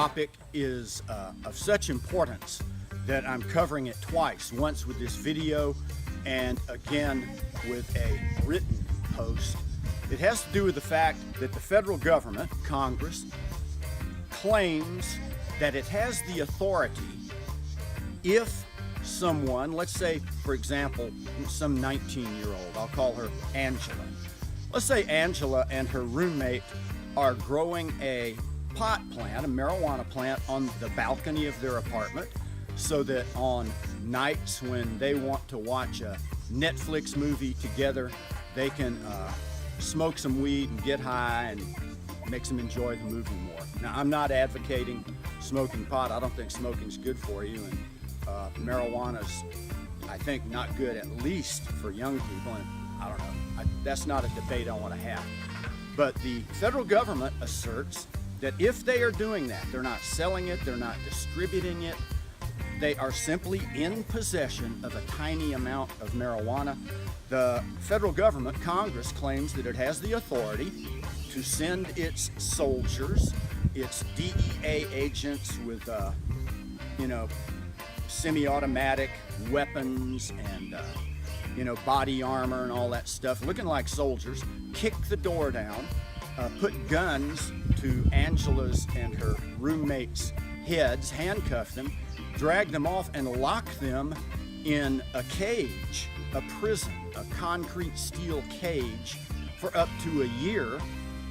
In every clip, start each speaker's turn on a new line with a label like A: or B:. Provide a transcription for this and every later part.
A: topic is of such importance that I'm covering it twice, once with this video and again with a written post. It has to do with the fact that the federal government, Congress, claims that it has the authority if someone, let's say, for example, some 19-year-old, I'll call her Angela. Let's say Angela and her roommate are growing a pot plant, a marijuana plant, on the balcony of their apartment so that on nights when they want to watch a Netflix movie together, they can smoke some weed and get high and makes them enjoy the movie more. Now, I'm not advocating smoking pot. I don't think smoking's good for you, and marijuana's, I think, not good, at least for young people, and I don't know. That's not a debate I want to have. But the federal government asserts that if they are doing that, they're not selling it, they're not distributing it, they are simply in possession of a tiny amount of marijuana. The federal government, Congress, claims that it has the authority to send its soldiers, its DEA agents with, semi-automatic weapons and, body armor and all that stuff, looking like soldiers, kick the door down, put guns to Angela's and her roommates' heads, handcuff them, drag them off, and lock them in a cage, a prison, a concrete steel cage for up to a year,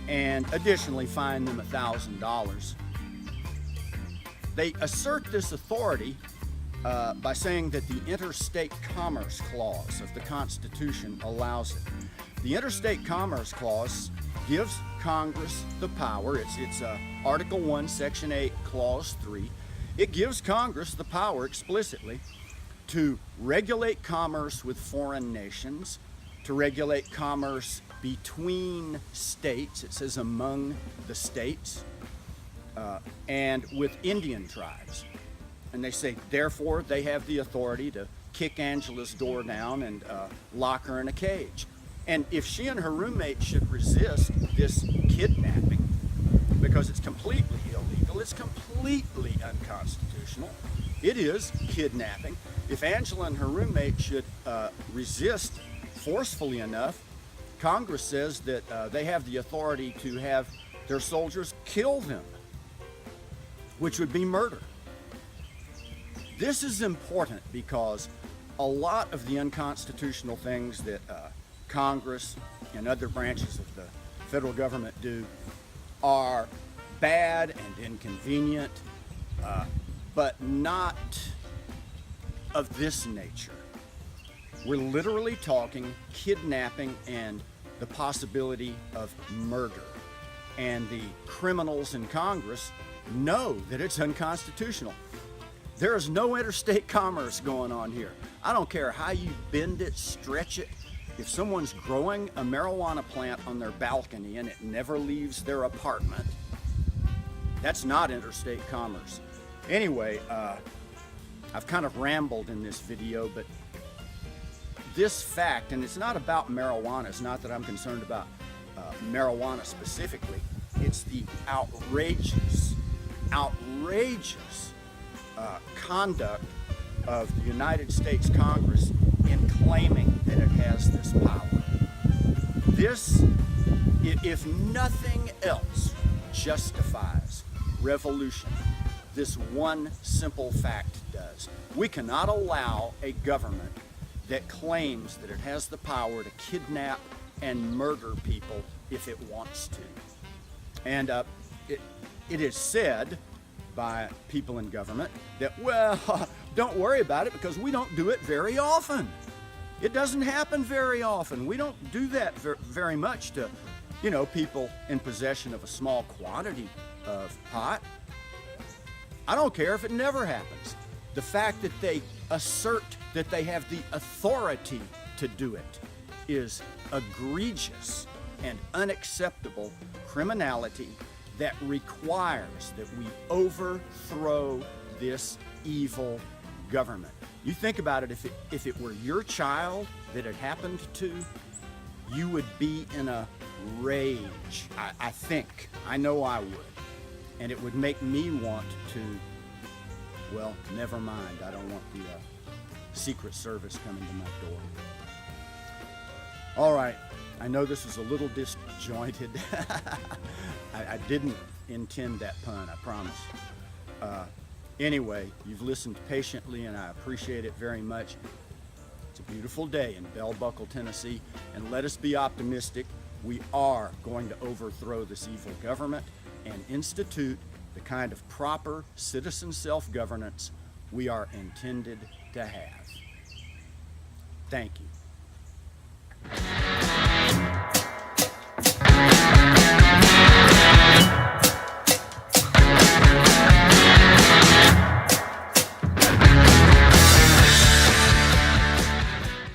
A: and additionally fine them $1,000. They assert this authority by saying that the Interstate Commerce Clause of the Constitution allows it. The Interstate Commerce Clause gives Congress the power. It's Article 1, Section 8, Clause 3. It gives Congress the power explicitly to regulate commerce with foreign nations, to regulate commerce between states, it says among the states, and with Indian tribes. And they say, therefore, they have the authority to kick Angela's door down and lock her in a cage. And if she and her roommate should resist this kidnapping, because it's completely illegal, it's completely unconstitutional, it is kidnapping. If Angela and her roommate should resist forcefully enough, Congress says that they have the authority to have their soldiers kill them, which would be murder. This is important because a lot of the unconstitutional things that Congress and other branches of the federal government do are bad and inconvenient, but not of this nature. We're literally talking kidnapping and the possibility of murder. And the criminals in Congress know that it's unconstitutional. There is no interstate commerce going on here. I don't care how you bend it, stretch it. If someone's growing a marijuana plant on their balcony and it never leaves their apartment, that's not interstate commerce. Anyway, I've kind of rambled in this video, but this fact, and it's not about marijuana, it's not that I'm concerned about marijuana specifically, it's the outrageous conduct of the United States Congress in claiming that it has this power. This, if nothing else, justifies revolution. This one simple fact does. We cannot allow a government that claims that it has the power to kidnap and murder people if it wants to. And it is said by people in government that, well, don't worry about it because we don't do it very often. It doesn't happen very often. We don't do that very much to, people in possession of a small quantity of pot. I don't care if it never happens. The fact that they assert that they have the authority to do it is egregious and unacceptable criminality that requires that we overthrow this evil government. You think about it, if it were your child that it happened to, you would be in a rage. I think. I know I would. and it would make me want to, well, never mind. I don't want the Secret Service coming to my door. All right, I know this was a little disjointed. I didn't intend that pun, I promise. Anyway, you've listened patiently, and I appreciate it very much. It's a beautiful day in Bell Buckle, Tennessee, and let us be optimistic. We are going to overthrow this evil government and institute the kind of proper citizen self-governance we are intended to have. Thank you.